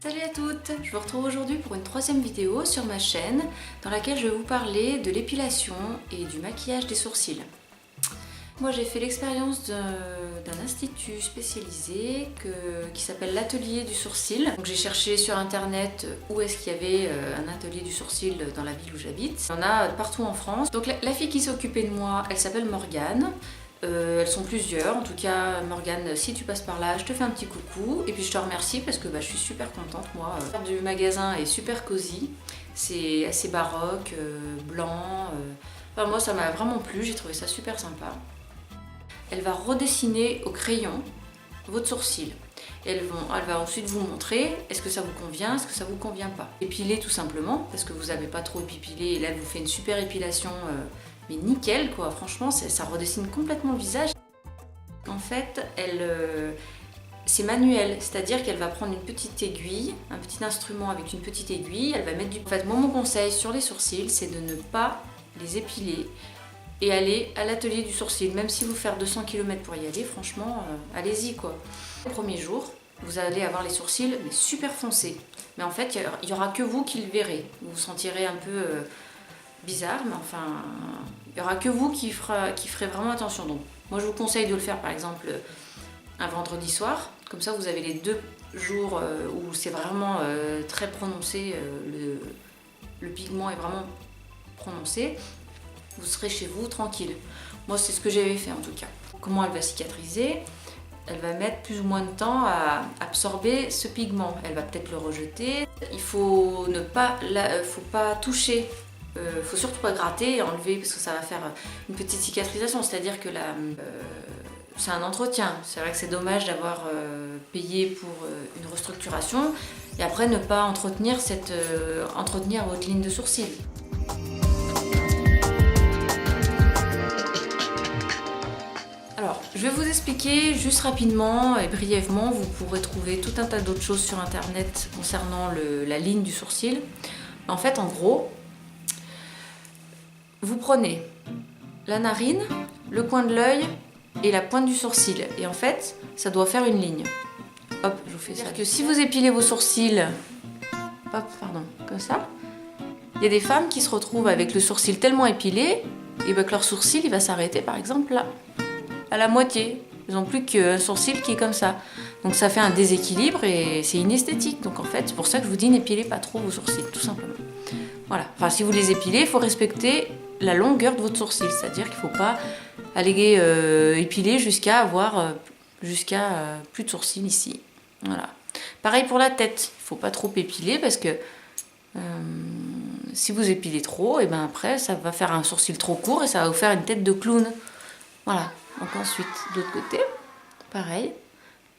Salut à toutes, je vous retrouve aujourd'hui pour une troisième vidéo sur ma chaîne dans laquelle je vais vous parler de l'épilation et du maquillage des sourcils. Moi j'ai fait l'expérience d'un institut spécialisé qui s'appelle l'atelier du sourcil. Donc j'ai cherché sur internet où est-ce qu'il y avait un atelier du sourcil dans la ville où j'habite. Il y en a partout en France. Donc la fille qui s'est occupée de moi, elle s'appelle Morgane. Elles sont plusieurs, en tout cas Morgane, si tu passes par là, je te fais un petit coucou et puis je te remercie parce que je suis super contente. Moi, du magasin est super cosy, c'est assez baroque, blanc, enfin, moi ça m'a vraiment plu, j'ai trouvé ça super sympa. Elle va redessiner au crayon votre sourcil. Elle va ensuite vous montrer est-ce que ça vous convient, est-ce que ça vous convient pas. Épiler tout simplement, parce que vous n'avez pas trop épilé et là elle vous fait une super épilation mais nickel quoi, franchement ça redessine complètement le visage. En fait, c'est manuel, c'est-à-dire qu'elle va prendre une petite aiguille, un petit instrument avec une petite aiguille, elle va mettre du... En fait, moi mon conseil sur les sourcils, c'est de ne pas les épiler et aller à l'atelier du sourcil, même si vous faites 200 km pour y aller, franchement, allez-y quoi. Le premier jour, vous allez avoir les sourcils mais super foncés, mais en fait, il n'y aura que vous qui le verrez, vous vous sentirez un peu... bizarre, mais enfin, il n'y aura que vous qui ferez vraiment attention. Donc, moi, je vous conseille de le faire, par exemple, un vendredi soir. Comme ça, vous avez les 2 jours où c'est vraiment très prononcé, le pigment est vraiment prononcé. Vous serez chez vous, tranquille. Moi, c'est ce que j'avais fait, en tout cas. Comment elle va cicatriser? Elle va mettre plus ou moins de temps à absorber ce pigment. Elle va peut-être le rejeter. Il faut faut pas toucher. Faut surtout pas gratter et enlever parce que ça va faire une petite cicatrisation, c'est-à-dire que c'est un entretien. C'est vrai que c'est dommage d'avoir payé pour une restructuration et après ne pas entretenir votre ligne de sourcil. Alors, je vais vous expliquer juste rapidement et brièvement, vous pourrez trouver tout un tas d'autres choses sur internet concernant la ligne du sourcil. En fait, en gros, vous prenez la narine, le coin de l'œil et la pointe du sourcil. Et en fait, ça doit faire une ligne. Hop, je vous fais ça. C'est-à-dire que si vous épilez vos sourcils, hop, pardon, comme ça, il y a des femmes qui se retrouvent avec le sourcil tellement épilé, et que leur sourcil il va s'arrêter par exemple là, à la moitié. Ils n'ont plus qu'un sourcil qui est comme ça. Donc ça fait un déséquilibre et c'est inesthétique. Donc en fait, c'est pour ça que je vous dis n'épilez pas trop vos sourcils, tout simplement. Voilà. Enfin, si vous les épilez, il faut respecter la longueur de votre sourcil, c'est-à-dire qu'il ne faut pas aller épiler jusqu'à avoir plus de sourcils ici. Voilà. Pareil pour la tête, il ne faut pas trop épiler parce que si vous épilez trop, et ben après ça va faire un sourcil trop court et ça va vous faire une tête de clown. Voilà. Donc ensuite, de l'autre côté, pareil,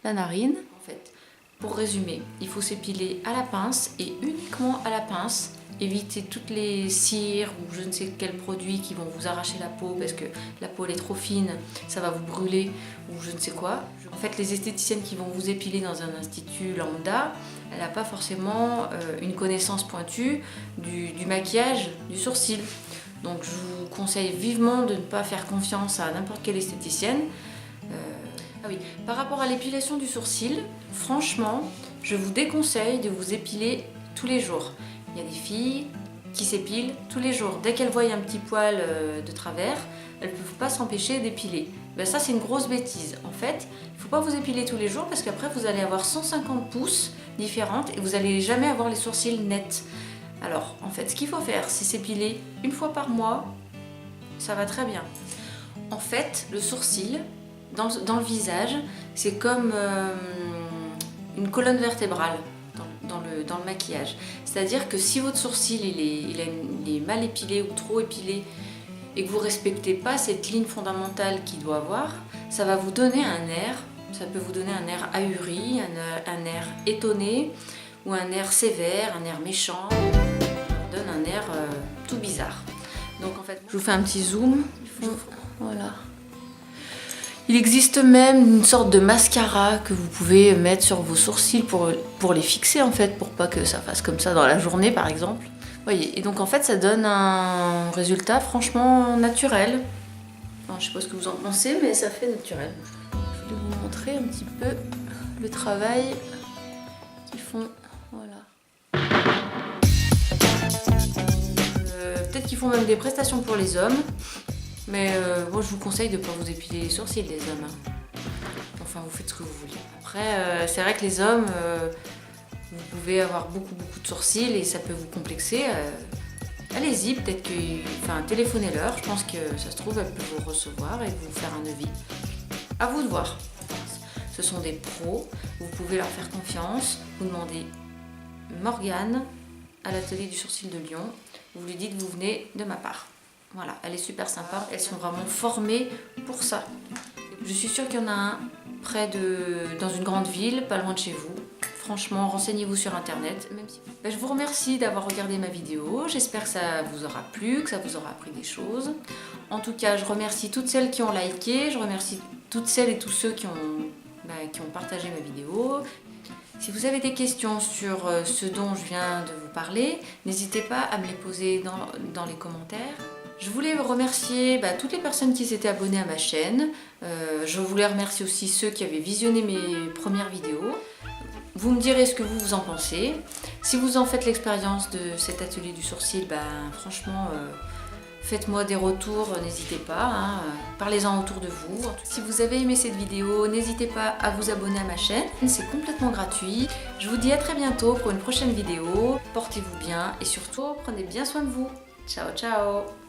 la narine. En fait, pour résumer, il faut s'épiler à la pince et uniquement à la pince. Évitez toutes les cires ou je ne sais quel produit qui vont vous arracher la peau parce que la peau elle est trop fine, ça va vous brûler ou je ne sais quoi. En fait, les esthéticiennes qui vont vous épiler dans un institut lambda, elle n'a pas forcément une connaissance pointue du maquillage du sourcil. Donc je vous conseille vivement de ne pas faire confiance à n'importe quelle esthéticienne. Ah oui, par rapport à l'épilation du sourcil, franchement, je vous déconseille de vous épiler tous les jours. Il y a des filles qui s'épilent tous les jours. Dès qu'elles voient un petit poil de travers, elles ne peuvent pas s'empêcher d'épiler. Ben ça, c'est une grosse bêtise. En fait, il ne faut pas vous épiler tous les jours parce qu'après, vous allez avoir 150 pouces différentes et vous n'allez jamais avoir les sourcils nets. Alors, en fait, ce qu'il faut faire, c'est s'épiler une fois par mois. Ça va très bien. En fait, le sourcil, dans le visage, c'est comme une colonne vertébrale. Dans le maquillage. C'est-à-dire que si votre sourcil il est mal épilé ou trop épilé et que vous ne respectez pas cette ligne fondamentale qu'il doit avoir, ça va vous donner un air, ça peut vous donner un air ahuri, un air étonné ou un air sévère, un air méchant, ça donne un air tout bizarre. Donc en fait, je vous fais un petit zoom. Voilà. Il existe même une sorte de mascara que vous pouvez mettre sur vos sourcils pour les fixer en fait, pour pas que ça fasse comme ça dans la journée par exemple. Vous voyez, et donc en fait ça donne un résultat franchement naturel. Enfin, je sais pas ce que vous en pensez, mais ça fait naturel. Je vais vous montrer un petit peu le travail qu'ils font. Voilà. Peut-être qu'ils font même des prestations pour les hommes. Mais moi je vous conseille de ne pas vous épiler les sourcils les hommes. Hein. Enfin vous faites ce que vous voulez. Après c'est vrai que les hommes, vous pouvez avoir beaucoup de sourcils et ça peut vous complexer. Allez-y, peut-être que... Enfin téléphonez-leur, je pense que ça se trouve elle peut vous recevoir et vous faire un devis. À vous de voir. Ce sont des pros, vous pouvez leur faire confiance. Vous demandez Morgane à l'atelier du sourcil de Lyon. Vous lui dites que vous venez de ma part. Voilà, elle est super sympa. Elles sont vraiment formées pour ça. Je suis sûre qu'il y en a un dans une grande ville, pas loin de chez vous. Franchement, renseignez-vous sur internet. Même si... je vous remercie d'avoir regardé ma vidéo. J'espère que ça vous aura plu, que ça vous aura appris des choses. En tout cas, je remercie toutes celles qui ont liké. Je remercie toutes celles et tous ceux qui ont partagé ma vidéo. Si vous avez des questions sur ce dont je viens de vous parler, n'hésitez pas à me les poser dans les commentaires. Je voulais remercier toutes les personnes qui s'étaient abonnées à ma chaîne. Je voulais remercier aussi ceux qui avaient visionné mes premières vidéos. Vous me direz ce que vous en pensez. Si vous en faites l'expérience de cet atelier du sourcil, franchement, faites-moi des retours, n'hésitez pas. Hein, parlez-en autour de vous. Si vous avez aimé cette vidéo, n'hésitez pas à vous abonner à ma chaîne. C'est complètement gratuit. Je vous dis à très bientôt pour une prochaine vidéo. Portez-vous bien et surtout, prenez bien soin de vous. Ciao, ciao!